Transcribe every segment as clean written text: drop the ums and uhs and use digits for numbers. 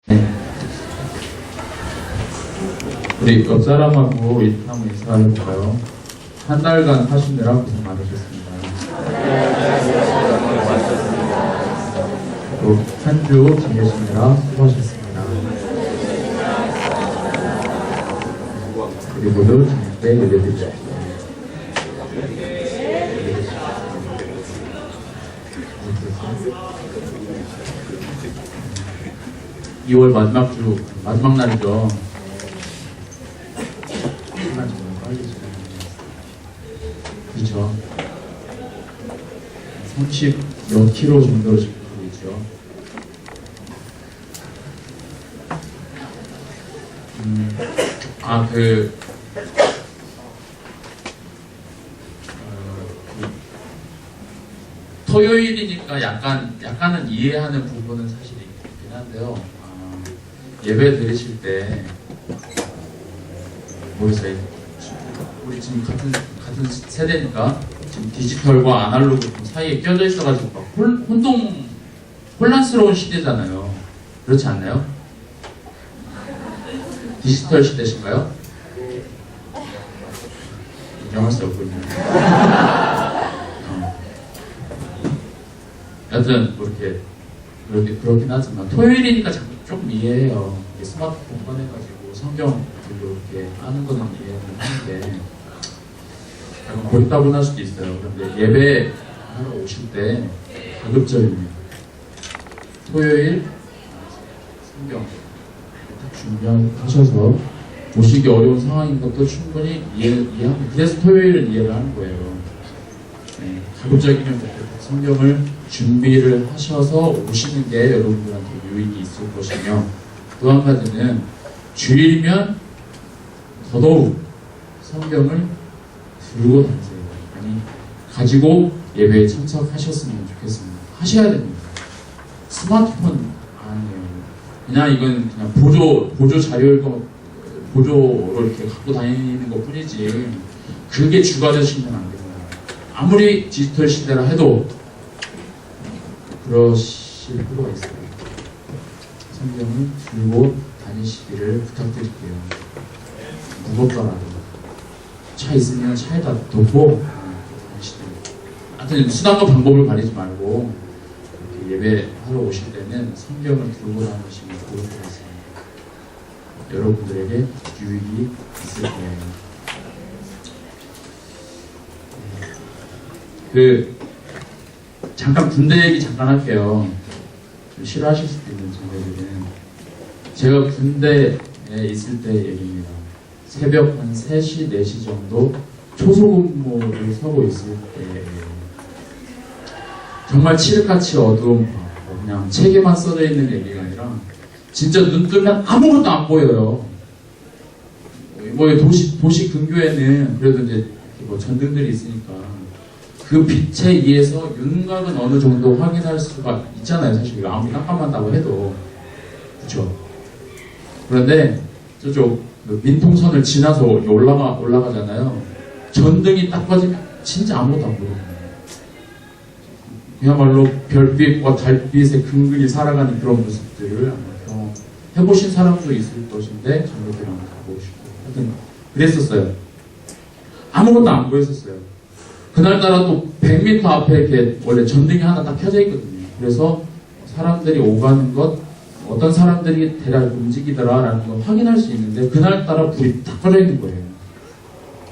네. 우리 옆 사람하고 한번 인사해볼까요? 한 달간 하시느라 고생 많으셨습니다. 또 한 주 지내시느라 수고하셨습니다. 우리 모두 주님께 예배드립시다. 2월 마지막 주, 마지막 날이죠. 시간 정말 빨리 지나가네요. 그렇죠. 30몇 킬로 정도로 지금 가고 있죠. 토요일이니까 약간은 이해하는 부분은 사실 있긴 한데요. 예배 드리실 때 모르겠어요. 우리 지금 같은 세대니까 지금 디지털과 아날로그 사이에 껴져 있어가지고 막 혼란스러운 시대잖아요. 그렇지 않나요? 디지털 시대신가요? 인정할 수 없군요. 여튼 그렇긴 하지만 토요일이니까 조금 이해해요. 스마트폰 꺼내가지고 성경 이렇게 하는 거는 이해는 하는데 약간 고립다분할 수도 있어요. 그런데 예배 하러 오실 때 가급적이면 토요일 성경 딱 준비하셔서 오시기 어려운 상황인 것도 충분히 이해합니다. 그래서 토요일은 이해를 하는 거예요. 네, 가급적이면 성경을 준비를 하셔서 오시는 게 여러분들한테 유익이 있을 것이며, 또 한 가지는 주일이면 더더욱 성경을 들고 다니세요. 아니, 가지고 예배에 참석하셨으면 좋겠습니다. 하셔야 됩니다. 스마트폰 아니에요. 그냥 이건 그냥 보조 자료일 거, 보조로 이렇게 갖고 다니는 것 뿐이지, 그게 주가 되시면 안 됩니다. 아무리 디지털 시대라 해도 그러실 필요가 있어요. 성경을 들고 다니시기를 부탁드릴게요. 무겁더라도 차 있으면 차에다 두고 다니시길. 하여튼 수단과 방법을 가리지 말고 예배하러 오실 때는 성경을 들고 다니시면 좋을 것 같습니다. 여러분들에게 유익이 있을 거예요. 잠깐 군대 얘기 잠깐 할게요. 좀 싫어하실 수도 있는 분들은. 제가 군대에 있을 때 얘기입니다. 새벽 한 3시, 4시 정도 초소근무를 서고 있을 때 정말 칠흑같이 어두운 밤, 그냥 책에만 써져 있는 얘기가 아니라 진짜 눈 뜨면 아무것도 안 보여요. 뭐 도시 근교에는 그래도 이제 뭐 전등들이 있으니까 그 빛에 의해서 윤곽은 어느 정도 확인할 수가 있잖아요. 사실 아무리 깜깜하다고 해도. 그렇죠. 그런데 저쪽 민통선을 지나서 올라가잖아요. 전등이 딱 꺼지면 진짜 아무것도 안 보여요. 그야말로 별빛과 달빛의 근근히 살아가는 그런 모습들을 해보신 사람도 있을 것인데 저희들이 한번 가보시고 하여튼 그랬었어요. 아무것도 안 보였었어요. 그날따라 또 100m 앞에 이렇게 원래 전등이 하나 딱 켜져 있거든요. 그래서 사람들이 오가는 것, 어떤 사람들이 대략 움직이더라라는 걸 확인할 수 있는데 그날따라 불이 딱 꺼져 있는 거예요.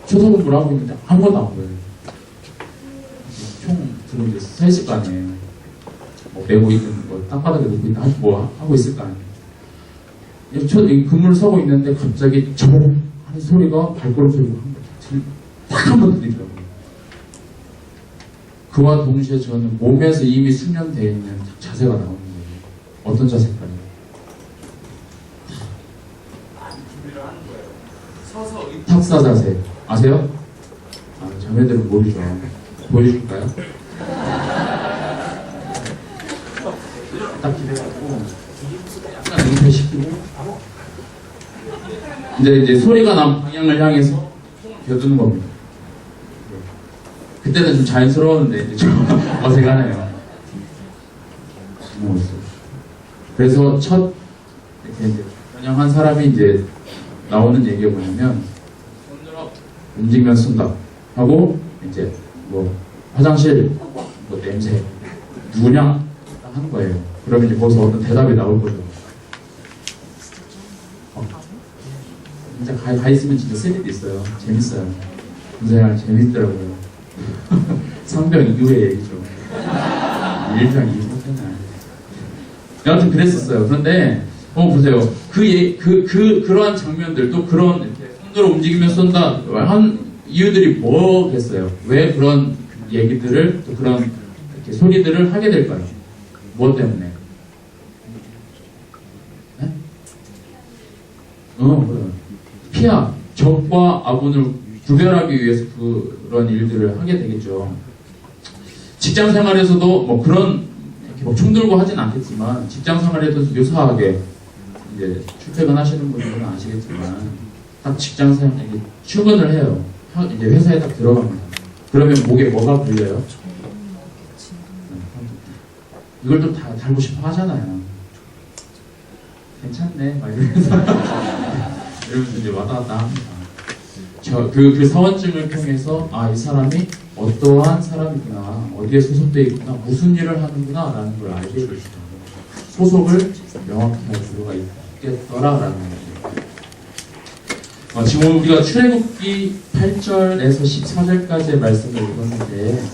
초소근무를 하고 있는데 아무것도 안 보여요. 총 들고 이제 서 있을 거 아니에요. 뭐 메고 있는 거, 땅바닥에 놓고 있는 뭐 하고 있을 거 아니에요. 근무를 서고 있는데 갑자기 저벅 하는 소리가 발걸음 소리가 딱 한 번 들리더라고요. 그와 동시에 저는 몸에서 이미 숙련되어 있는 자세가 나오는 거예요. 어떤 자세까지? 준비를 하는 거예요. 서서 탑사 자세 아세요? 자매들은 모르죠. 보여줄까요? 딱 기대갖고 약간 응패시키고 이제 소리가 난 방향을 향해서 벼두는 겁니다. 그때는 좀 자연스러웠는데 이제 좀 어색하네요. 그래서 첫 이렇게 이제 번영한 사람이 이제 나오는 얘기가 뭐냐면 손으로 움직이면 쏜다 하고 이제 뭐 화장실 뭐 냄새 누구냐 딱 하는 거예요. 그러면 이제 거기서 어떤 대답이 나올 거죠. 진짜 가 있으면 진짜 스릴이 있어요. 재밌어요. 굉장히 재밌더라고요. 상병 이후의 얘기죠. 1장 2부잖아요. 여하튼 그랬었어요. 그런데 보세요. 그러한 장면들 또 그런 이렇게 손으로 움직이면 쏜다 한 이유들이 뭐겠어요? 왜 그런 얘기들을 또 그런 이렇게 소리들을 하게 될까요? 무엇 때문에? 네? 그래요. 피하, 적과 아군을 구별하기 위해서 그런 일들을 하게 되겠죠. 직장 생활에서도 뭐 그런 뭐 총들고 하진 않겠지만 직장 생활에도 유사하게 이제 출퇴근하시는 분들은 아시겠지만 딱 직장 생활 출근을 해요. 이제 회사에 딱 들어갑니다. 그러면 목에 뭐가 걸려요? 이걸 또 다 달고 싶어 하잖아요. 괜찮네, 막 이러면서 이러면서 이제 왔다 갔다 합니다. 그 사원증을 통해서 이 사람이 어떠한 사람이구나, 어디에 소속되어 있구나, 무슨 일을 하는구나 라는 걸 알게 되죠. 소속을 명확히 할 필요가 있겠더라라는 거죠. 지금 우리가 출애굽기 8절에서 14절까지의 말씀을 읽었는데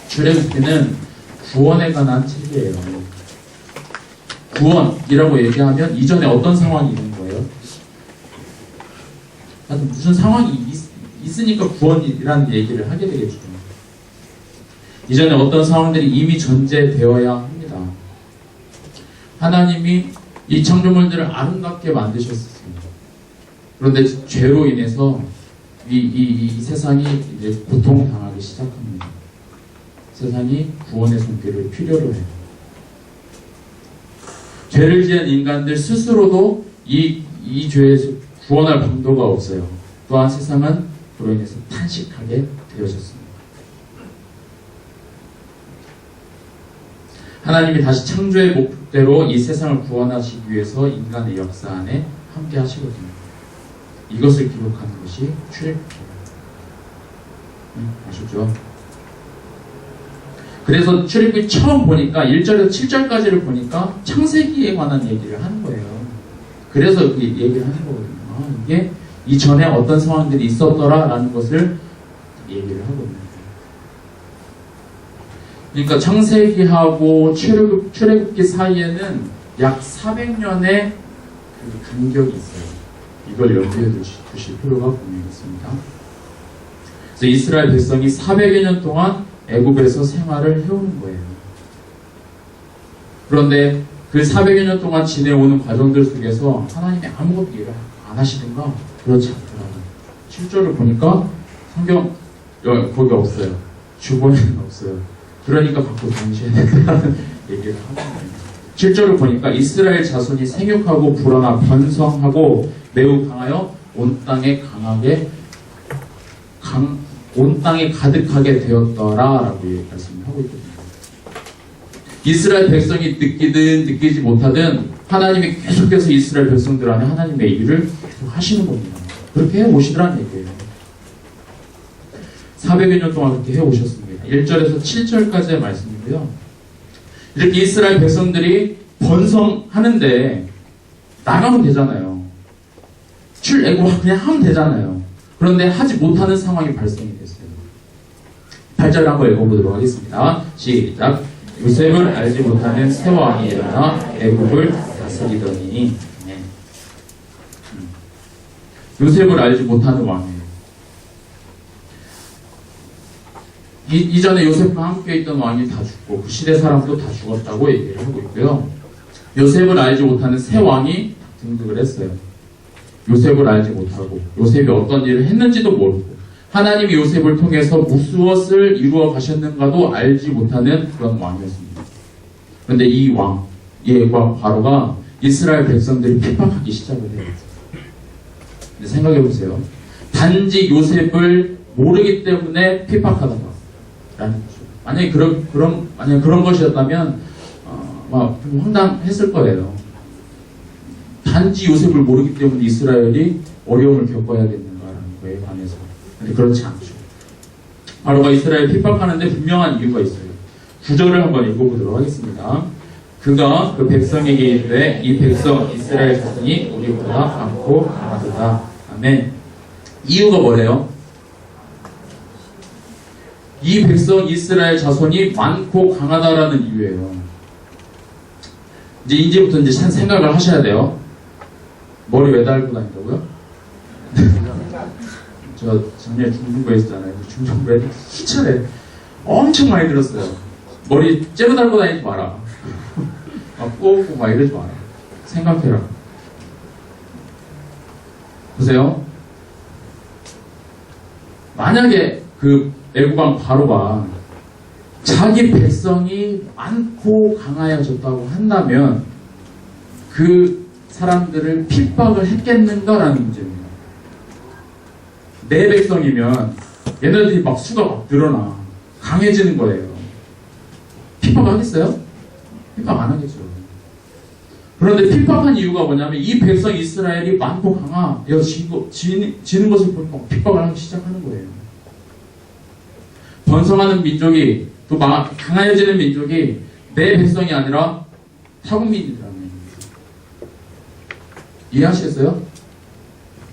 출애굽기는 구원에 관한 책이에요. 구원이라고 얘기하면 이전에 어떤 상황이 있는 거예요? 무슨 상황이 있으니까 구원이라는 얘기를 하게 되겠죠. 이전에 어떤 상황들이 이미 전제되어야 합니다. 하나님이 이 창조물들을 아름답게 만드셨습니다. 그런데 죄로 인해서 이 세상이 이제 고통당하기 시작합니다. 세상이 구원의 손길을 필요로 해요. 죄를 지은 인간들 스스로도 이 죄에서 구원할 방도가 없어요. 또한 세상은 그로 인해서 탄식하게 되어졌습니다. 하나님이 다시 창조의 목표대로 이 세상을 구원하시기 위해서 인간의 역사 안에 함께 하시거든요. 이것을 기록하는 것이 출애굽기예요. 아시죠? 그래서 출애굽기 처음 보니까 1절에서 7절까지를 보니까 창세기에 관한 얘기를 하는 거예요. 그래서 그 얘기를 하는 거거든요. 이게 이전에 어떤 상황들이 있었더라라는 것을 얘기를 하거든요. 그러니까 창세기하고 출애굽기 사이에는 약 400년의 그 간격이 있어요. 이걸 염두에 두실 필요가 분명히 있습니다. 그래서 이스라엘 백성이 400여 년 동안 애굽에서 생활을 해오는 거예요. 그런데 그 400여 년 동안 지내오는 과정들 속에서 하나님이 아무것도 일을 안 하시든가 그렇지 않더라고요. 7절을 보니까 성경 거기 없어요. 주번에는 없어요. 그러니까 갖고 다니셔야 된다는 얘기를 하고 있습니다. 7절을 보니까 이스라엘 자손이 생육하고 불어나 번성하고 매우 강하여 온 땅에 가득하게 되었더라라고 말씀을 하고 있거든요. 이스라엘 백성이 느끼든 느끼지 못하든 하나님이 계속해서 이스라엘 백성들 안에 하나님의 일을 계속 하시는 겁니다. 그렇게 해오시더라는 얘기예요. 400여 년 동안 그렇게 해오셨습니다. 1절에서 7절까지의 말씀이고요. 이렇게 이스라엘 백성들이 번성하는데 나가면 되잖아요. 출애굽 그냥 하면 되잖아요. 그런데 하지 못하는 상황이 발생이 됐어요. 8절 한번 읽어보도록 하겠습니다. 시작. 요셉을 알지 못하는 새 왕이 일어나 애굽을 다스리더니. 요셉을 알지 못하는 왕이에요. 이전에 요셉과 함께 있던 왕이 다 죽고 그 시대 사람도 다 죽었다고 얘기를 하고 있고요. 요셉을 알지 못하는 새 왕이 등극을 했어요. 요셉을 알지 못하고 요셉이 어떤 일을 했는지도 모르고 하나님이 요셉을 통해서 무엇을 이루어 가셨는가도 알지 못하는 그런 왕이었습니다. 그런데 이 왕, 예과 바로가 이스라엘 백성들이 핍박하기 시작을 해요. 근데 생각해보세요. 단지 요셉을 모르기 때문에 핍박하다가 라는 거죠. 만약에 그런 것이었다면 막 좀 황당했을 거예요. 다 단지 요셉을 모르기 때문에 이스라엘이 어려움을 겪어야 되는가라는 거에 관해서. 근데 그렇지 않죠. 바로가 이스라엘 핍박하는데 분명한 이유가 있어요. 9절을 한번 읽어보도록 하겠습니다. 그가 그 백성에게 이르되 이 백성 이스라엘 자손이 우리보다 많고 강하도다. 아멘. 이유가 뭐래요? 이 백성 이스라엘 자손이 많고 강하다라는 이유예요. 이제부터 한 생각을 하셔야 돼요. 머리 왜 달고 다닌다고요? 저 작년에 중등부에 있었잖아요. 중등부에 희철에 엄청 많이 들었어요. 머리 째로 달고 다니지 마라. 막 꼬고 막 이러지 마라. 생각해라. 보세요. 만약에 그 애국왕 바로가 자기 백성이 많고 강하여졌다고 한다면 그 사람들을 핍박을 했겠는가라는 문제입니다. 내 백성이면 얘네들이 막 수가 막 늘어나 강해지는 거예요. 핍박을 하겠어요? 핍박 안 하겠죠. 그런데 핍박한 이유가 뭐냐면 이 백성 이스라엘이 많고 강해지는 것을 보고 핍박을 하기 시작하는 거예요. 번성하는 민족이 또 강해지는 민족이 내 백성이 아니라 타국민이라는 얘기입니다. 이해하시겠어요?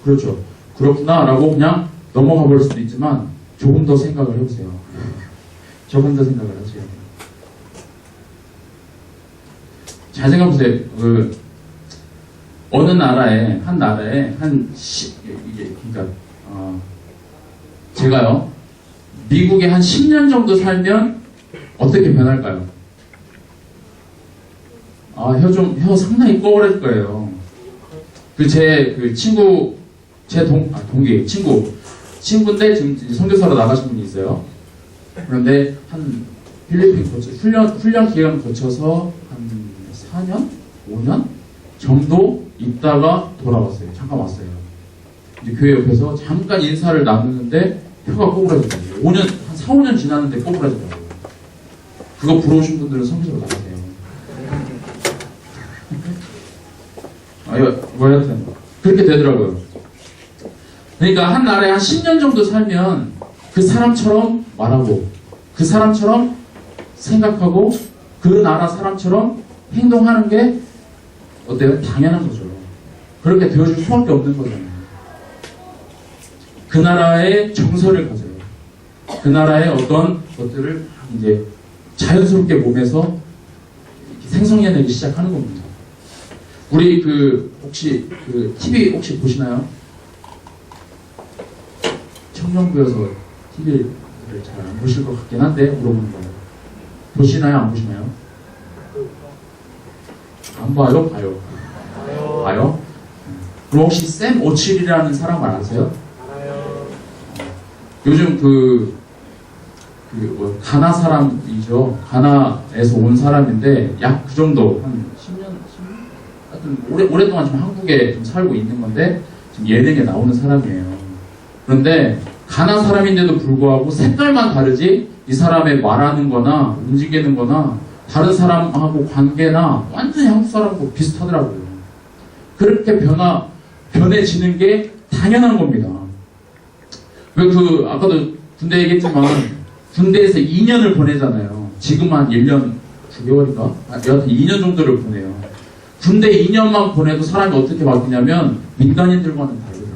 그렇죠. 그렇구나 라고 그냥 넘어가 버릴 수도 있지만 조금 더 생각을 해보세요. 조금 더 생각을 하셔야 돼요. 잘 생각해보세요. 어느 나라에 제가요 미국에 한 10년 정도 살면 어떻게 변할까요? 혀 상당히 꼬부라질 거예요. 친구인데 지금 선교사로 나가신 분이 있어요. 그런데 한 필리핀 훈련 기간 거쳐서 한 4년? 5년? 정도 있다가 돌아왔어요. 잠깐 왔어요. 이제 교회 옆에서 잠깐 인사를 나누는데 혀가 꼬부라지더라고요. 5년, 한 4, 5년 지났는데 꼬부라지더라고요. 그거 부러우신 분들은 선교사로 나가세요. 하여튼 그렇게 되더라고요. 그러니까 한 나라에 한 10년 정도 살면 그 사람처럼 말하고 그 사람처럼 생각하고 그 나라 사람처럼 행동하는 게 어때요? 당연한 거죠. 그렇게 되어줄 수밖에 없는 거잖아요. 그 나라의 정서를 가져요. 그 나라의 어떤 것들을 이제 자연스럽게 몸에서 생성해내기 시작하는 겁니다. 우리 혹시 TV 혹시 보시나요? 청년부여서 TV를 잘 안 보실 것 같긴 한데 물어보는 거예요. 보시나요? 안 보시나요? 안 봐요? 봐요? 봐요? 그럼 혹시 샘 오칠이라는 사람 아세요? 요즘 가나 사람이죠. 가나에서 온 사람인데 약 그 정도 한 10년 하여튼 오랫동안 지금 한국에 좀 살고 있는 건데 지금 예능에 나오는 사람이에요. 그런데 가나 사람인데도 불구하고 색깔만 다르지 이 사람의 말하는 거나 움직이는 거나 다른 사람하고 관계나 완전히 한국 사람하고 비슷하더라고요. 그렇게 변해지는 게 당연한 겁니다. 아까도 군대 얘기했지만 군대에서 2년을 보내잖아요. 지금 한 1년 9개월인가? 여하튼 2년 정도를 보내요. 군대 2년만 보내도 사람이 어떻게 바뀌냐면 민간인들과는 다르더라고요.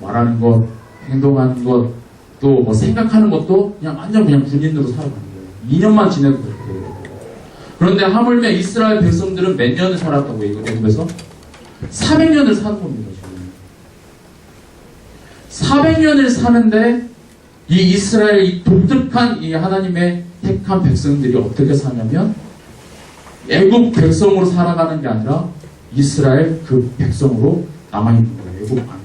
말하는 것, 행동하는 것, 또 뭐 생각하는 것도 완전 군인으로 살아가는 거예요. 2년만 지내도 그렇게 되거든요. 그런데 하물며 이스라엘 백성들은 몇 년을 살았다고 애굽에서? 400년을 사는 겁니다. 지금 400년을 사는데 이 이스라엘 이 독특한 이 하나님의 택한 백성들이 어떻게 사냐면 애굽 백성으로 살아가는 게 아니라 이스라엘 그 백성으로 남아있는 거예요. 애굽 안에.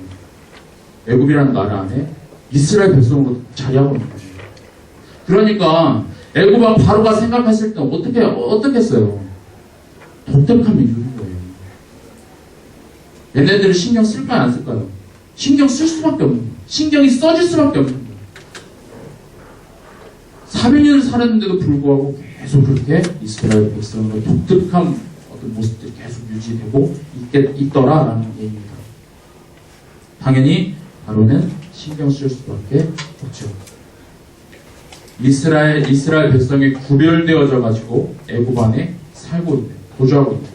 애굽이라는 나라 안에 이스라엘 백성으로 자리하고 있는 거예요. 그러니까 애굽왕 바로가 생각했을 때 어떻게 했어요? 독특한 민족인 거예요. 얘네들은 신경 쓸까요? 안 쓸까요? 신경 쓸 수밖에 없는 거예요. 신경이 써질 수밖에 없는 거예요. 400년을 살았는데도 불구하고 계속 그렇게 이스라엘 백성으로 독특한 어떤 살아갔던 모습들이 계속 유지되고 있더라라는 얘기입니다. 당연히 바로는 신경 쓸 수밖에 없죠. 이스라엘 백성이 구별되어져 가지고 애굽 안에 살고 있는, 거주하고 있는.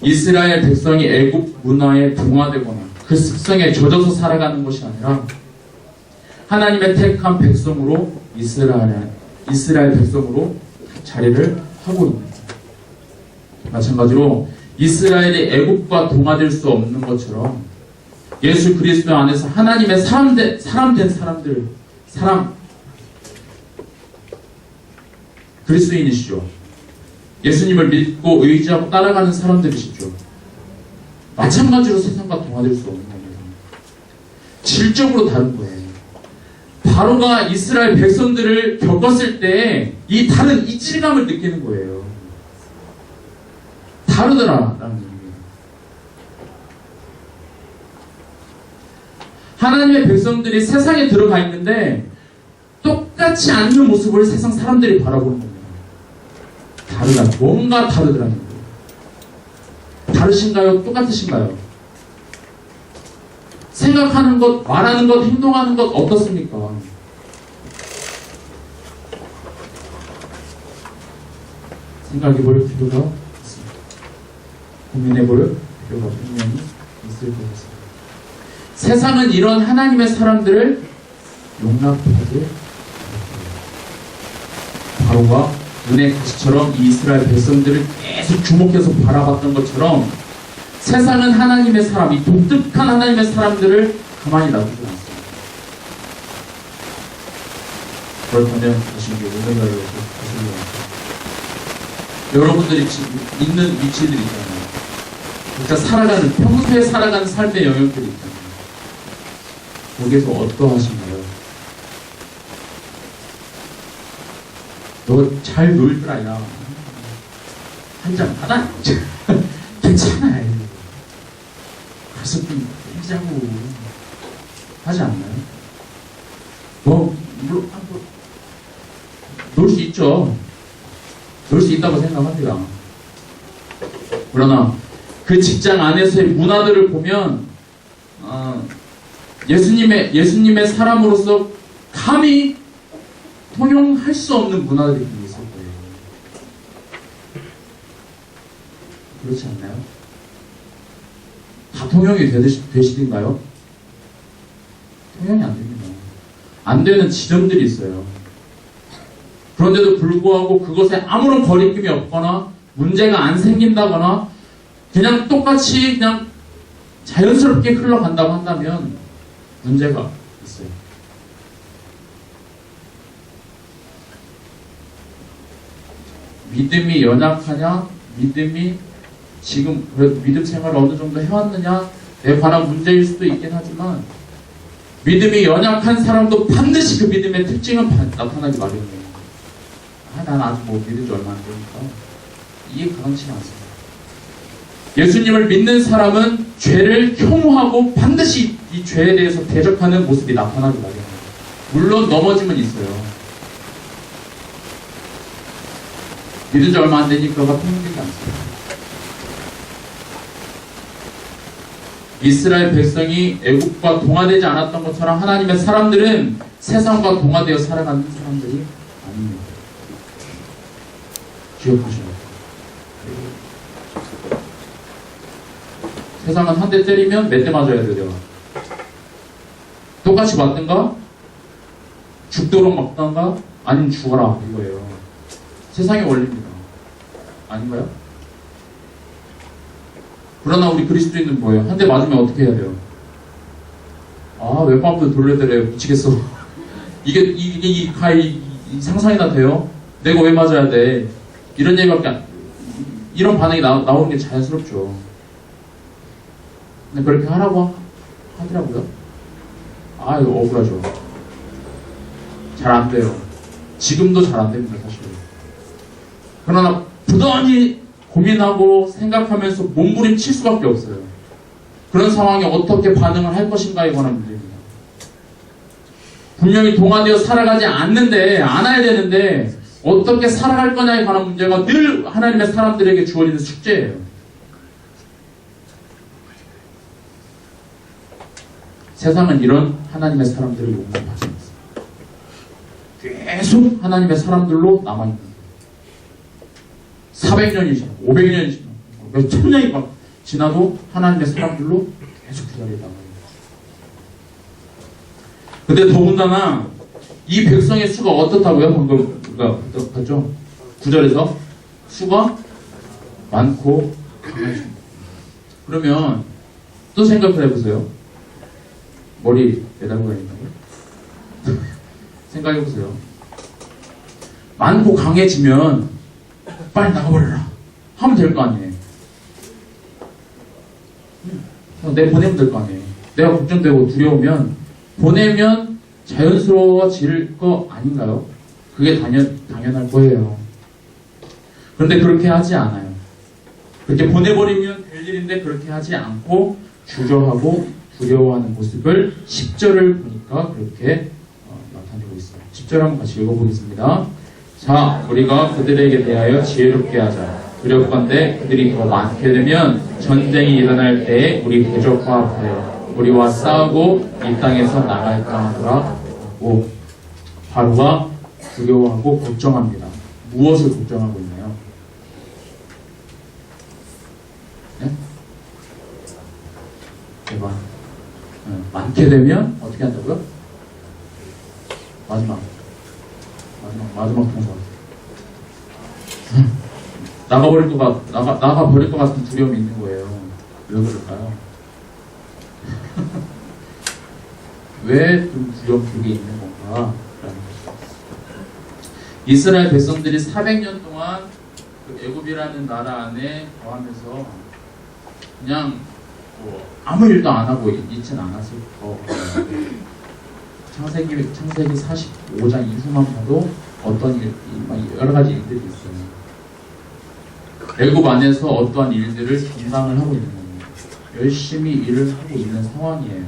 이스라엘 백성이 애굽 문화에 동화되거나 그 습성에 젖어서 살아가는 것이 아니라 하나님의 택한 백성으로 이스라엘 백성으로 자리를 하고 있는 거예요. 마찬가지로 이스라엘이 애굽과 동화될 수 없는 것처럼 예수 그리스도 안에서 하나님의 사람된 사람들, 그리스도인이시죠. 예수님을 믿고 의지하고 따라가는 사람들이시죠. 마찬가지로 세상과 동화될 수 없는 겁니다. 질적으로 다른 거예요. 바로가 이스라엘 백성들을 겪었을 때 이 다른 이질감을 느끼는 거예요. 다르더라라는 얘기입니다. 하나님의 백성들이 세상에 들어가 있는데 똑같지 않는 모습을 세상 사람들이 바라보는 겁니다. 다르다. 뭔가 다르더라는 거예요. 다르신가요? 똑같으신가요? 생각하는 것, 말하는 것, 행동하는 것 어떻습니까? 생각해볼 필요가 있습니다. 고민해볼 필요가 분명히 있을 것 같습니다. 세상은 이런 하나님의 사람들을 용납하지 못해요. 바로가 눈의 가시처럼 이스라엘 백성들을 계속 주목해서 바라봤던 것처럼 세상은 하나님의 사람, 이 독특한 하나님의 사람들을 가만히 놔두지 않습니다. 그렇다면 다시 오늘날로 보시면 여러분들이 지금 있는 위치들이 있잖아요. 그러니까 평소에 살아가는 삶의 영역들이 있잖아요. 거기에서 어떠하신가요? 너 잘 놀더라, 야. 한잔 받아? 괜찮아. 가서 좀 해자고 하지 않나요? 놀 수 있죠. 놀 수 있다고 생각합니다. 그러나 그 직장 안에서의 문화들을 보면 예수님의 사람으로서 감히 통용할 수 없는 문화들이 있을 거예요. 그렇지 않나요? 다 통용이 되시던가요? 통용이 안 됩니다. 안 되는 지점들이 있어요. 그런데도 불구하고 그것에 아무런 거리낌이 없거나 문제가 안 생긴다거나 그냥 똑같이 그냥 자연스럽게 흘러간다고 한다면 문제가 있어요. 믿음이 연약하냐? 믿음이 지금 그래도 믿음 생활을 어느 정도 해왔느냐? 에 관한 문제일 수도 있긴 하지만 믿음이 연약한 사람도 반드시 그 믿음의 특징은 나타나기 마련이에요. 난 아직 믿은 지 얼마 안 되니까 이해 가능치 않습니다. 예수님을 믿는 사람은 죄를 혐오하고 반드시 이 죄에 대해서 대적하는 모습이 나타나기 마련입니다. 물론 넘어짐은 있어요. 믿은 지 얼마 안 되니까가 통용되지 않습니다. 이스라엘 백성이 애국과 동화되지 않았던 것처럼 하나님의 사람들은 세상과 동화되어 살아가는 사람들이 아닙니다. 기억하셔야 돼요. 세상은 한 대 때리면 몇 대 맞아야 돼요. 내가. 똑같이 맞든가 죽도록 먹든가 아니면 죽어라 이거예요. 세상의 원리입니다. 아닌가요? 그러나 우리 그리스도인은 뭐예요? 한 대 맞으면 어떻게 해야 돼요? 왼밤부터 돌려대래요. 미치겠어. 이게 상상이나 돼요? 내가 왜 맞아야 돼? 이런 얘기밖에 이런 반응이 나오는 게 자연스럽죠. 근데 그렇게 하라고 하더라고요. 이거 억울하죠. 잘 안 돼요. 지금도 잘 안 됩니다, 사실. 그러나 부단히 고민하고 생각하면서 몸부림칠 수밖에 없어요. 그런 상황에 어떻게 반응을 할 것인가에 관한 문제입니다. 분명히 동화되어 살아가지 않아야 되는데 어떻게 살아갈 거냐에 관한 문제가 늘 하나님의 사람들에게 주어지는 숙제예요. 세상은 이런 하나님의 사람들을 용납하지 않습니다. 계속 하나님의 사람들로 남아있는 거예요. 400년이 지나고 500년이 지나고 몇 천 년이 막 지나도 하나님의 사람들로 계속 그 자리에 남아있는 거예요. 근데 더군다나 이 백성의 수가 어떻다고요? 방금 우리가 봤죠? 9절에서 수가 많고 강하십니다. 그러면 또 생각을 해보세요. 머리 매달고 다닌다고요? 생각해보세요. 많고 강해지면 빨리 나가버려라 하면 될 거 아니에요. 내 보내면 될 거 아니에요. 내가 걱정되고 두려우면 보내면 자연스러워질 거 아닌가요? 그게 당연할 거예요. 그런데 그렇게 하지 않아요. 그렇게 보내버리면 될 일인데 그렇게 하지 않고 주저하고 두려워하는 모습을 10절을 보니까 그렇게 나타내고 있어요. 10절 한번 같이 읽어보겠습니다. 자, 우리가 그들에게 대하여 지혜롭게 하자. 두렵건대 그들이 더 많게 되면 전쟁이 일어날 때에 우리 대적과 합하여 우리와 싸우고 이 땅에서 나갈까 하더라. 고 바로가 두려워하고 걱정합니다. 무엇을 걱정하고 있나요? 네? 대박. 많게 되면 어떻게 한다고요? 마지막 통과. 나가버릴 것 같은 두려움이 있는 거예요. 왜 그럴까요? 왜 좀 두려움 그게 있는 건가? 이스라엘 백성들이 400년 동안 그 애굽이라는 나라 안에 거하면서 그냥 아무 일도 안 하고 있진 않았을 거예요. 창세기 45장 이후만 봐도 어떤 여러 가지 일들이 있어요. 애굽 안에서 어떠한 일들을 감당을 하고 있는 겁니다. 열심히 일을 하고 있는 상황이에요.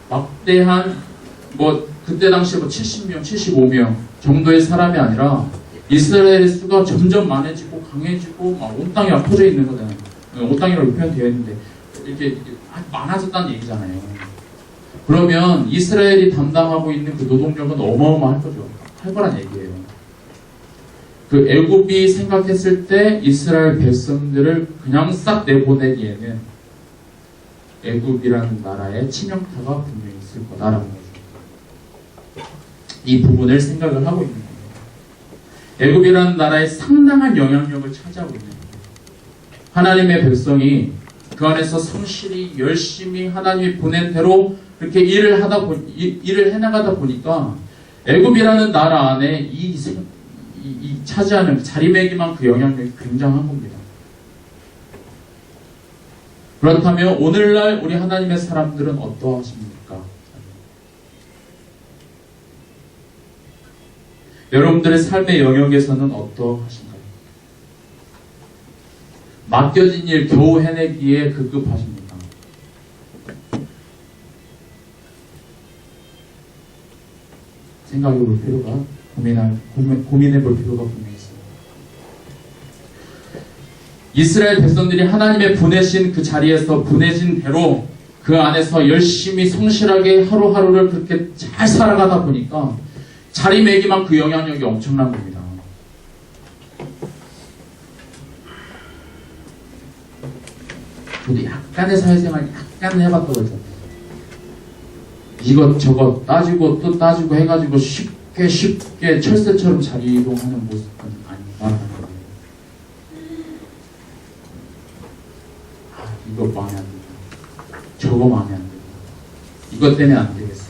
막대한 그때 당시에 70명, 75명 정도의 사람이 아니라 이스라엘의 수가 점점 많아지고 강해지고 막 온 땅이 퍼져 있는 거잖아요. 온 땅이라고 표현되어 있는데 이렇게 많아졌다는 얘기잖아요. 그러면 이스라엘이 담당하고 있는 그 노동력은 어마어마할 거죠. 할 거란 얘기예요. 그 애굽이 생각했을 때 이스라엘 백성들을 그냥 싹 내보내기에는 애굽이라는 나라의 치명타가 분명히 있을 거다라는 거죠. 이 부분을 생각을 하고 있는 거예요. 애굽이라는 나라의 상당한 영향력을 차지하고 있는 거예요. 하나님의 백성이 그 안에서 성실히 열심히 하나님이 보낸 대로 그렇게 일을 해나가다 보니까 애굽이라는 나라 안에 이 차지하는 자리매김한 그 영향력이 굉장한 겁니다. 그렇다면 오늘날 우리 하나님의 사람들은 어떠하십니까? 여러분들의 삶의 영역에서는 어떠하신가요? 맡겨진 일 겨우 해내기에 급급하십니까? 생각해 볼 필요가, 고민해 볼 필요가 분명히 있습니다. 이스라엘 백성들이 하나님의 보내신 그 자리에서 보내진 대로 그 안에서 열심히 성실하게 하루하루를 그렇게 잘 살아가다 보니까 자리매김한 그 영향력이 엄청난 겁니다. 저도 약간의 사회생활 약간 해봤다고 했잖아요. 이것저것 따지고 또 따지고 해가지고 쉽게 철새처럼 자리 이동하는 모습은 아닌가. 이거 마음에 안 들고 저거 마음에 안 들고 이것 때문에 안 되겠어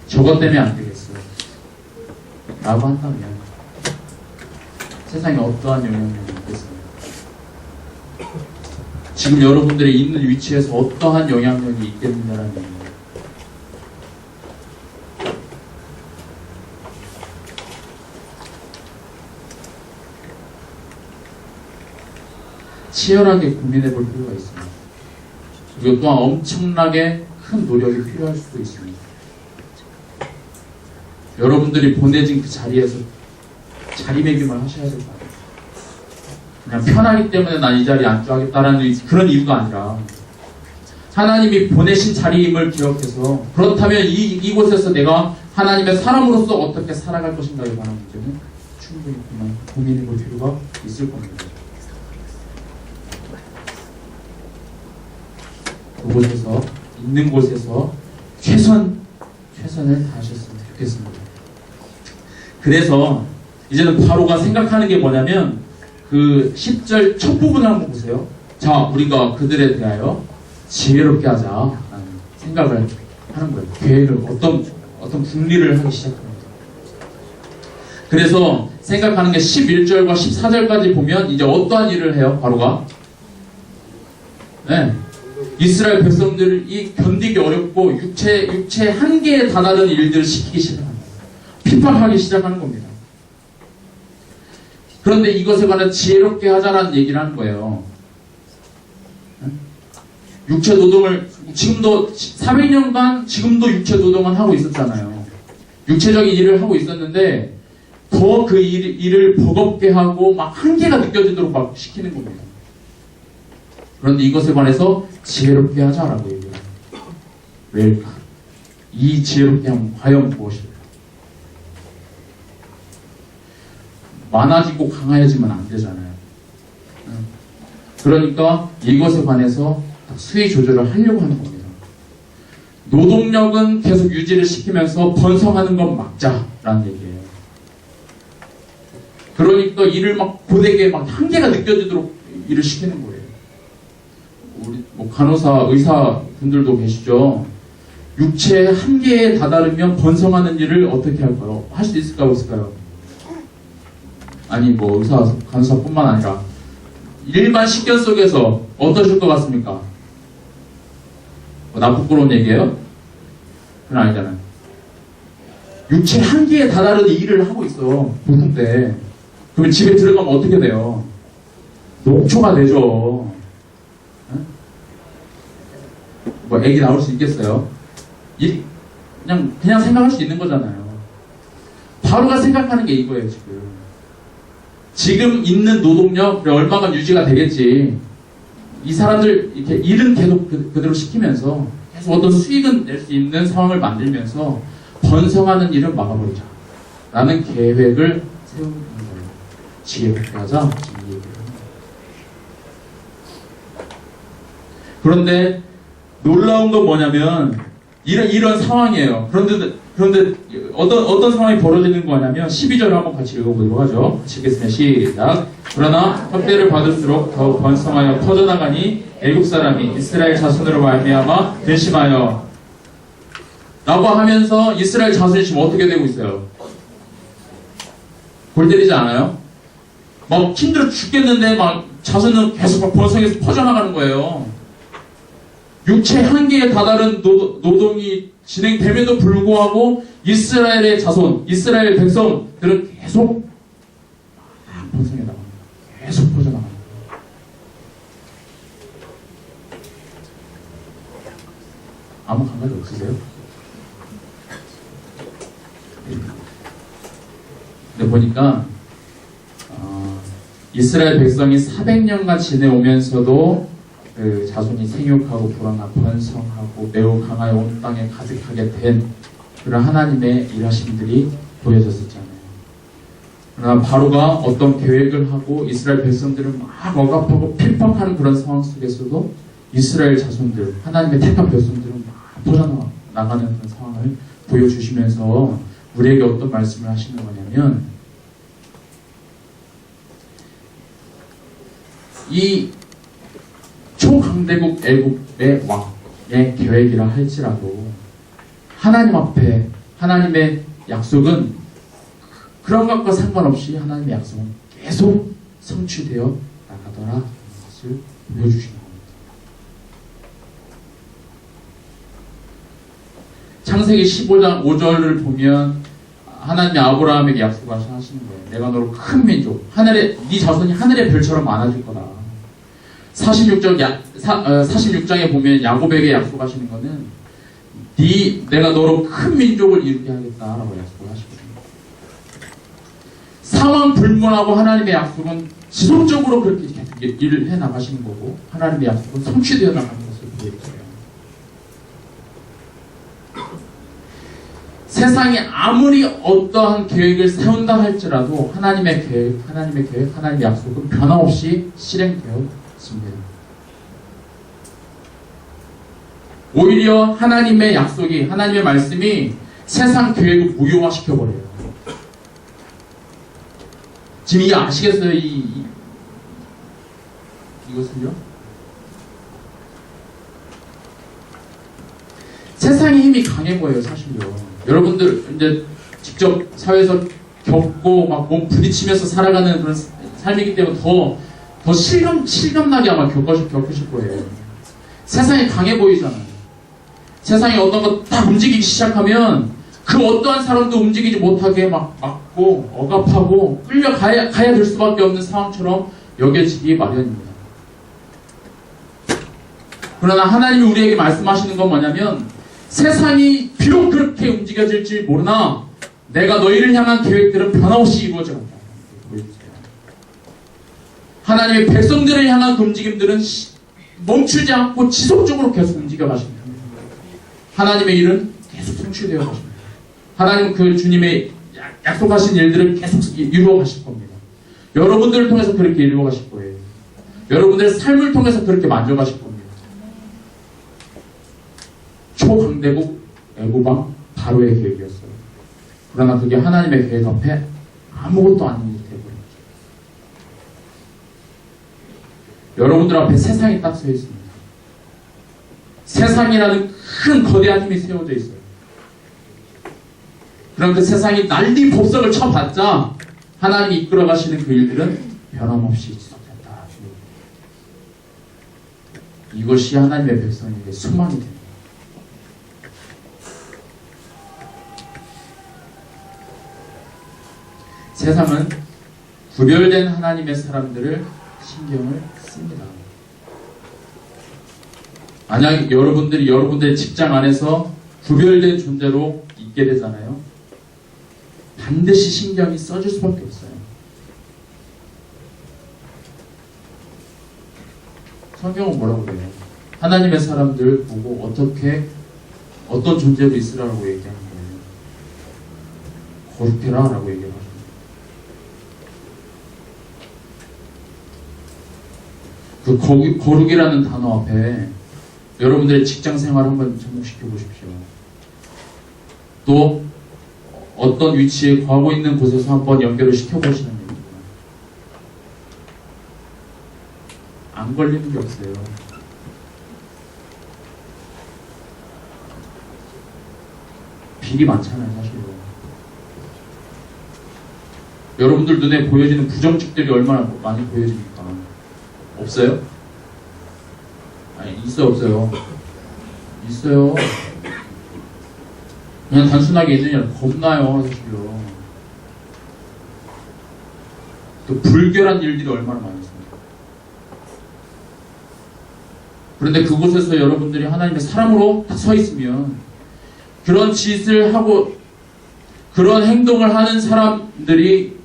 저것 때문에 안 되겠어 라고 한다면 세상에 어떠한 영향력이 있겠습니까? 지금 여러분들이 있는 위치에서 어떠한 영향력이 있겠느냐라는 얘기입니다. 치열하게 고민해 볼 필요가 있습니다. 그리고 또한 엄청나게 큰 노력이 필요할 수도 있습니다. 여러분들이 보내진 그 자리에서 자리매김을 하셔야 될 거 아니에요. 그냥 편하기 때문에 난 이 자리에 안주하겠다라는 그런 이유가 아니라 하나님이 보내신 자리임을 기억해서 그렇다면 이곳에서 내가 하나님의 사람으로서 어떻게 살아갈 것인가에 관한 문제는 충분히 그만 고민해 볼 필요가 있을 겁니다. 그곳에서 있는 곳에서 최선을 다하셨으면 좋겠습니다. 그래서 이제는 바로가 생각하는 게 뭐냐면 그 10절 첫 부분을 한번 보세요. 자, 우리가 그들에 대하여 지혜롭게 하자라는 생각을 하는 거예요. 계획을 어떤 궁리를 하기 시작합니다. 그래서 생각하는 게 11절과 14절까지 보면 이제 어떠한 일을 해요? 바로가 이스라엘 백성들이 견디기 어렵고 육체 한계에 다다른 일들을 시키기 시작합니다. 핍박하기 시작하는 겁니다. 그런데 이것에 관해 지혜롭게 하자라는 얘기를 하는 거예요. 육체 노동을 지금도 400년간 지금도 육체 노동은 하고 있었잖아요. 육체적인 일을 하고 있었는데 더 그 일을 버겁게 하고 막 한계가 느껴지도록 막 시키는 겁니다. 그런데 이것에 관해서 지혜롭게 하자라고 얘기해요. 왜일까? 이 지혜롭게 함은 과연 무엇일까? 많아지고 강해지면 안 되잖아요. 그러니까 이것에 관해서 수위 조절을 하려고 하는 겁니다. 노동력은 계속 유지를 시키면서 번성하는 건 막자라는 얘기예요. 그러니까 일을 막 고되게 막 한계가 느껴지도록 일을 시키는 거예요. 우리 뭐 간호사, 의사 분들도 계시죠. 육체 한계에 다다르면 번성하는 일을 어떻게 할까요? 할 수 있을까요? 없을까요? 아니 뭐 의사, 간호사뿐만 아니라 일반 식견 속에서 어떠실 것 같습니까? 나 부끄러운 얘기예요? 그건 아니잖아요. 육체 한계에 다다르는 일을 하고 있어, 보통 때. 그러면 집에 들어가면 어떻게 돼요? 녹초가 되죠. 뭐 애기 나올 수 있겠어요? 그냥 생각할 수 있는 거잖아요. 바로가 생각하는 게 이거예요, 지금. 지금 있는 노동력 얼마간 유지가 되겠지. 이 사람들 이렇게 일은 계속 그대로 시키면서 계속 어떤 수익은 낼 수 있는 상황을 만들면서 번성하는 일은 막아버리자 라는 계획을 세우는 거예요. 지혜롭게 하자. 그런데 놀라운 건 뭐냐면 이런 상황이에요. 그런데 어떤 상황이 벌어지는 거냐면 12절을 한번 같이 읽어보도록 하죠. 같이 읽겠습니다. 시작. 그러나 확대를 받을수록 더욱 번성하여 퍼져나가니 애국 사람이 이스라엘 자손으로 말미암아 근심하여 라고 하면서 이스라엘 자손이 지금 어떻게 되고 있어요? 골 때리지 않아요? 막 힘들어 죽겠는데 막 자손은 계속 막 번성해서 퍼져나가는 거예요. 육체 한계에 다다른 노동이 진행됨에도 불구하고 이스라엘의 자손, 이스라엘 백성들은 계속 번성해 나갑니다. 계속 퍼져나갑니다. 아무 감각이 없으세요? 근데 보니까 이스라엘 백성이 400년간 지내오면서도 그 자손이 생육하고 불어나고 번성하고 매우 강하여 온 땅에 가득하게 된 그런 하나님의 일하심들이 보여졌었잖아요. 그러나 바로가 어떤 계획을 하고 이스라엘 백성들을 막 억압하고 핍박하는 그런 상황 속에서도 이스라엘 자손들, 하나님의 택한 백성들은 막 퍼져나가는 그런 상황을 보여주시면서 우리에게 어떤 말씀을 하시는 거냐면 이 초강대국 애국의 왕의 계획이라 할지라도 하나님 앞에 하나님의 약속은 그런 것과 상관없이 하나님의 약속은 계속 성취되어 나가더라 것을 보여주시는 겁니다. 창세기 15장 5절을 보면 하나님이 아브라함에게 약속하시는 거예요. 내가 너로 큰 민족, 네 자손이 하늘의 별처럼 많아질 거다. 46장에 보면 야곱에게 약속하시는 거는 내가 너로 큰 민족을 이루게 하겠다라고 약속을 하시거든요. 상황 불문하고 하나님의 약속은 지속적으로 그렇게 일을 해 나가시는 거고, 하나님의 약속은 성취되어 나가는 것을 보여주세요. 세상이 아무리 어떠한 계획을 세운다 할지라도 하나님의 계획, 하나님의 약속은 변함없이 실행되어 있습니다. 오히려 하나님의 약속이, 하나님의 말씀이 세상 계획을 무효화시켜버려요. 지금 이게 아시겠어요? 이것은요? 세상의 힘이 강해 보여요, 사실요. 여러분들 이제 직접 사회에서 겪고 막 몸 부딪히면서 살아가는 그런 삶이기 때문에 더 실감나게 아마 겪으실 거예요. 세상이 강해 보이잖아요. 세상에 어떤 거 딱 움직이기 시작하면 그 어떠한 사람도 움직이지 못하게 막 막고 억압하고 끌려가야 될 수밖에 없는 상황처럼 여겨지기 마련입니다. 그러나 하나님이 우리에게 말씀하시는 건 뭐냐면, 세상이 비록 그렇게 움직여질지 모르나 내가 너희를 향한 계획들은 변함없이 이루어져 간다. 하나님의 백성들을 향한 그 움직임들은 멈추지 않고 지속적으로 계속 움직여 가십니다. 하나님의 일은 계속 성취되어 가십니다. 하나님은 그 주님의 약속하신 일들을 계속 이루어 가실 겁니다. 여러분들을 통해서 그렇게 이루어 가실 거예요. 여러분들의 삶을 통해서 그렇게 만져 가실 겁니다. 초강대국 애고방 바로의 계획이었어요. 그러나 그게 하나님의 계획 앞에 아무것도 아닌 일이 되어버렸죠. 여러분들 앞에 세상이 딱 서 있습니다. 세상이라는 큰 거대한 힘이 세워져 있어요. 그런데 세상이 난리 법석을 쳐봤자 하나님이 이끌어 가시는 그 일들은 변함없이 지속된다. 이것이 하나님의 백성에게 소망이 됩니다. 세상은 구별된 하나님의 사람들을 신경을 씁니다. 만약 여러분들이 여러분들의 직장 안에서 구별된 존재로 있게 되잖아요. 반드시 신경이 써질 수밖에 없어요. 성경은 뭐라고 그래요? 하나님의 사람들 보고 어떤 존재로 있으라고 얘기하는 거예요. 거룩해라 라고 얘기하는 거예요. 그 거룩이라는 단어 앞에 여러분들의 직장 생활 한번 접목시켜 보십시오. 또 어떤 위치에 거하고 있는 곳에서 한번 연결을 시켜보시는 겁니다. 안 걸리는 게 없어요. 비리 많잖아요, 사실은. 여러분들 눈에 보여지는 부정직들이 얼마나 많이 보여집니까? 없어요? 아니, 있어요, 없어요? 있어요. 그냥 단순하게 있느냐, 겁나요, 사실요. 또 불결한 일들이 얼마나 많이 있습니까? 그런데 그곳에서 여러분들이 하나님의 사람으로 딱 서 있으면 그런 짓을 하고 그런 행동을 하는 사람들이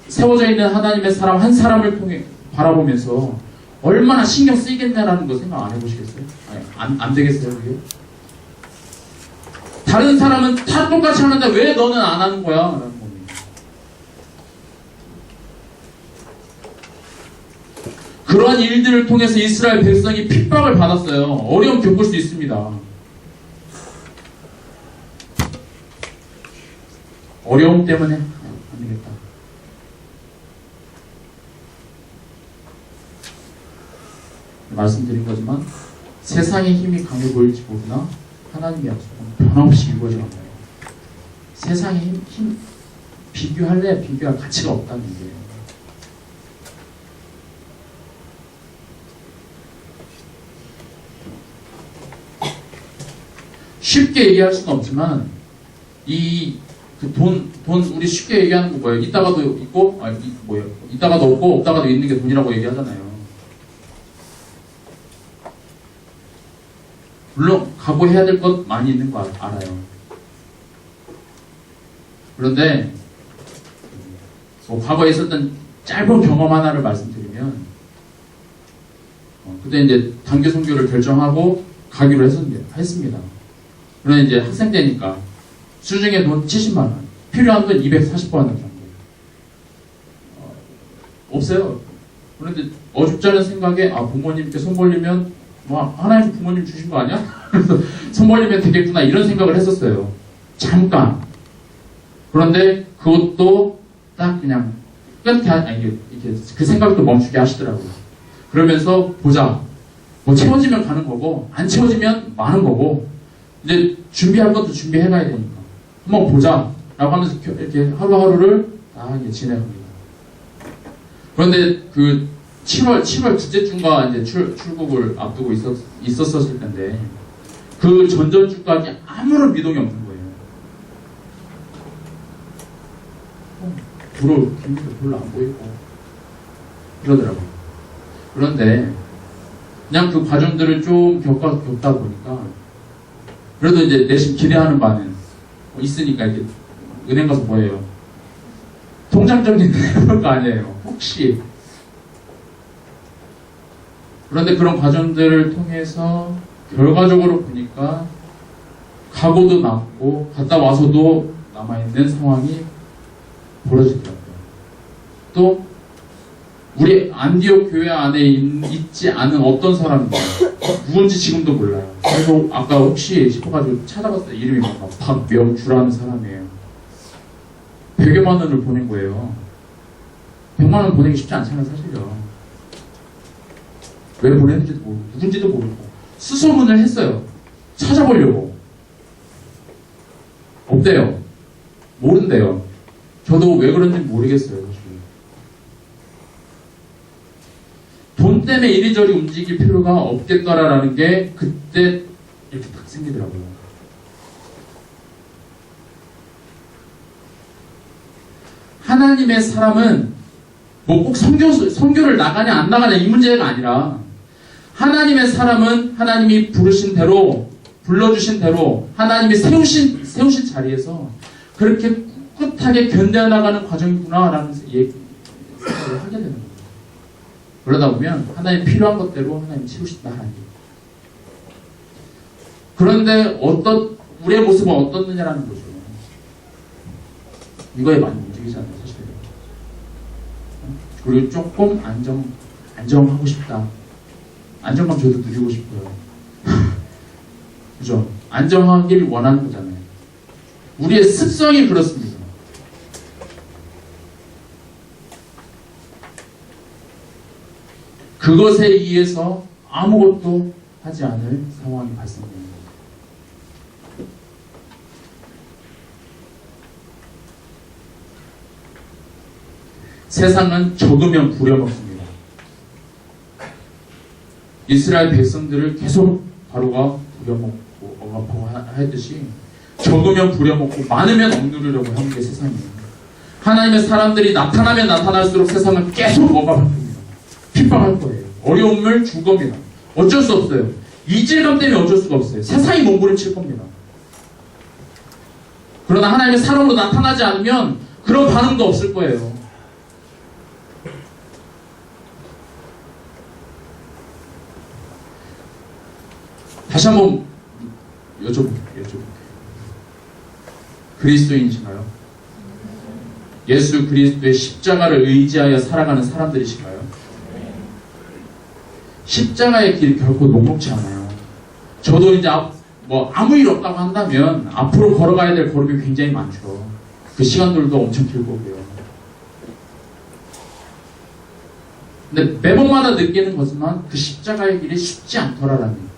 세워져 있는 하나님의 사람 한 사람을 통해 바라보면서 얼마나 신경 쓰이겠냐라는 거 생각 안 해보시겠어요? 아니, 안 되겠어요, 그게? 다른 사람은 다 똑같이 하는데 왜 너는 안 하는 거야? 라는 겁니다. 그러한 일들을 통해서 이스라엘 백성이 핍박을 받았어요. 어려움 겪을 수 있습니다. 어려움 때문에 안 되겠다. 말씀드린 거지만 세상의 힘이 강해 보일지 모르나 하나님의 약속은 변함없이 이루어져 간다. 세상의 힘 비교할 가치가 없다는 얘기예요. 쉽게 얘기할 수는 없지만 돈 우리 쉽게 얘기하는 거 뭐예요? 있다가도 있고 있다가도 없고 없다가도 있는 게 돈이라고 얘기하잖아요. 물론 각오해야 될 것 많이 있는 거 알아요. 그런데 과거에 있었던 짧은 경험 하나를 말씀드리면, 그때 이제 단기 선교를 결정하고 가기로 했습니다. 그런데 이제 학생 때니까 수중에 돈 70만 원, 필요한 돈 240만 원 정도 없어요. 그런데 어줍잖은 생각에 부모님께 손 벌리면 하나님 부모님 주신 거 아니야? 그래서 손 벌리면 되겠구나 이런 생각을 했었어요. 잠깐. 그런데 그것도 딱 그냥 이렇게 그 생각도 멈추게 하시더라고요. 그러면서 보자. 채워지면 가는 거고 안 채워지면 마는 거고 이제 준비할 것도 준비해가야 되니까 한번 보자 라고 하면서 이렇게 하루하루를 다 지내갑니다. 그런데 그 7월 둘째 주가 이제 출국을 앞두고 있었을 텐데 그 전전주까지 아무런 미동이 없는 거예요. 들어올 기미도 별로 안 보이고 그러더라고요. 그런데 그냥 그 과정들을 좀 겪다 보니까 그래도 이제 내심 기대하는 바는 있으니까 이렇게 은행 가서 뭐예요? 통장 정리는 해볼 거 아니에요. 혹시. 그런데 그런 과정들을 통해서 결과적으로 보니까 각오도 남고 갔다 와서도 남아있는 상황이 벌어지더라고요. 또 우리 안디옥 교회 안에 있지 않은 어떤 사람인지 누군지 지금도 몰라요. 그래서 아까 혹시 싶어가지고 찾아봤어요. 이름이 박명주라는 사람이에요. 100여만 원을 보낸 거예요. 100만 원 보내기 쉽지 않잖아요, 사실요. 왜 보냈는지도 모르고 누군지도 모르고 수소문을 했어요. 찾아보려고. 없대요. 모른대요. 저도 왜 그런지 모르겠어요, 사실. 돈 때문에 이리저리 움직일 필요가 없겠더라라는 게 그때 이렇게 딱 생기더라고요. 하나님의 사람은 뭐 꼭 선교를 나가냐 안 나가냐 이 문제가 아니라 하나님의 사람은 하나님이 부르신 대로 불러주신 대로 하나님이 세우신 자리에서 그렇게 꿋꿋하게 견뎌나가는 과정이구나라는 생각을 하게 되는 거예요. 그러다 보면 하나님 필요한 것대로 하나님 채우신다 하나님. 그런데 우리의 모습은 어떻느냐라는 거죠. 이거에 많이 움직이잖아요, 사실. 그리고 조금 안정하고 싶다. 안정감 저도 누리고 싶고요. 그죠? 안정하길 원하는 거잖아요. 우리의 습성이 그렇습니다. 그것에 의해서 아무것도 하지 않을 상황이 발생됩니다. 세상은 적으면 부려먹습니다. 이스라엘 백성들을 계속 바로가 부려먹고 억압하고 하듯이 적으면 부려먹고 많으면 억누르려고 하는 게 세상이에요. 하나님의 사람들이 나타나면 나타날수록 세상은 계속 억압할 겁니다. 핍박할 거예요. 어려움을 줄 겁니다. 어쩔 수 없어요. 이질감 때문에 어쩔 수가 없어요. 세상이 몸부림칠 겁니다. 그러나 하나님의 사람으로 나타나지 않으면 그런 반응도 없을 거예요. 다시 한번 여쭤볼게요. 그리스도인이신가요? 예수 그리스도의 십자가를 의지하여 살아가는 사람들이신가요? 십자가의 길이 결코 녹록지 않아요. 저도 이제 아무 일 없다고 한다면 앞으로 걸어가야 될 걸음이 굉장히 많죠. 그 시간들도 엄청 길 거고요. 근데 매번마다 느끼는 것은 그 십자가의 길이 쉽지 않더라라는 거예요.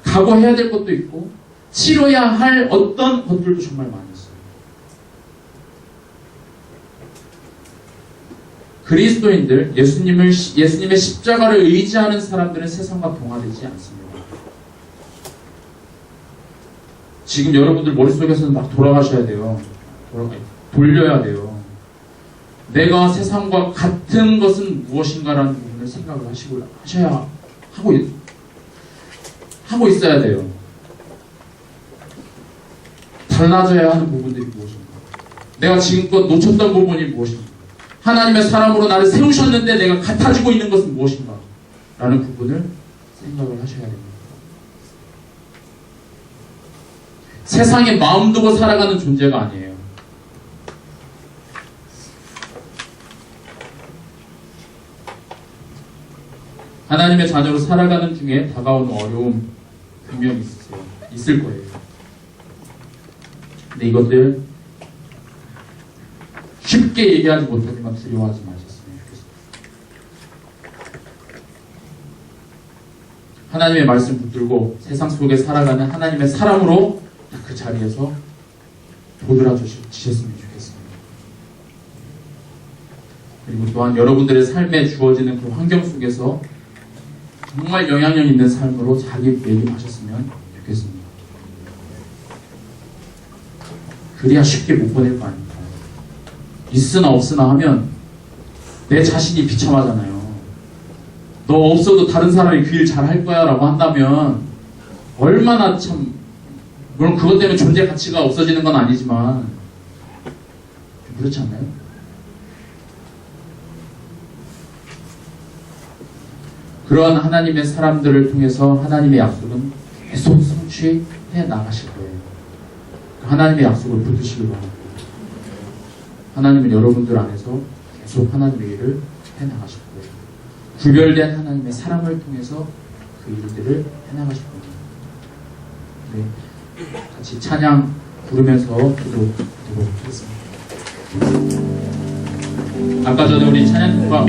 각오해야 될 것도 있고 치러야 할 어떤 것들도 정말 많이 있어요. 그리스도인들, 예수님의 십자가를 의지하는 사람들은 세상과 동화되지 않습니다. 지금 여러분들 머릿속에서는 막 돌아가셔야 돼요. 돌려야 돼요. 내가 세상과 같은 것은 무엇인가라는 부분을 생각을 하셔야 하고 하고 있어야 돼요. 달라져야 하는 부분들이 무엇인가? 내가 지금껏 놓쳤던 부분이 무엇인가? 하나님의 사람으로 나를 세우셨는데 내가 같아지고 있는 것은 무엇인가? 라는 부분을 생각을 하셔야 됩니다. 세상에 마음 두고 살아가는 존재가 아니에요. 하나님의 자녀로 살아가는 중에 다가오는 어려움 분명히 있을 거예요. 근데 이것들 쉽게 얘기하지 못하지만 두려워하지 마셨으면 좋겠습니다. 하나님의 말씀 붙들고 세상 속에 살아가는 하나님의 사람으로 그 자리에서 도드라 주셨으면 좋겠습니다. 그리고 또한 여러분들의 삶에 주어지는 그 환경 속에서 정말 영향력 있는 삶으로 자기 매김하셨으면 좋겠습니다. 그래야 쉽게 못 보낼 거 아닙니까? 있으나 없으나 하면 내 자신이 비참하잖아요. 너 없어도 다른 사람이 그 일 잘 할 거야 라고 한다면 얼마나 참, 물론 그것 때문에 존재 가치가 없어지는 건 아니지만 그렇지 않나요? 그러한 하나님의 사람들을 통해서 하나님의 약속은 계속 성취해 나가실 거예요. 하나님의 약속을 붙드시길 바랍니다. 하나님은 여러분들 안에서 계속 하나님의 일을 해나가실 거예요. 구별된 하나님의 사람을 통해서 그 일들을 해나가실 겁니다. 네, 같이 찬양 부르면서 기도하도록 하겠습니다. 아까 전에 우리 찬양팀과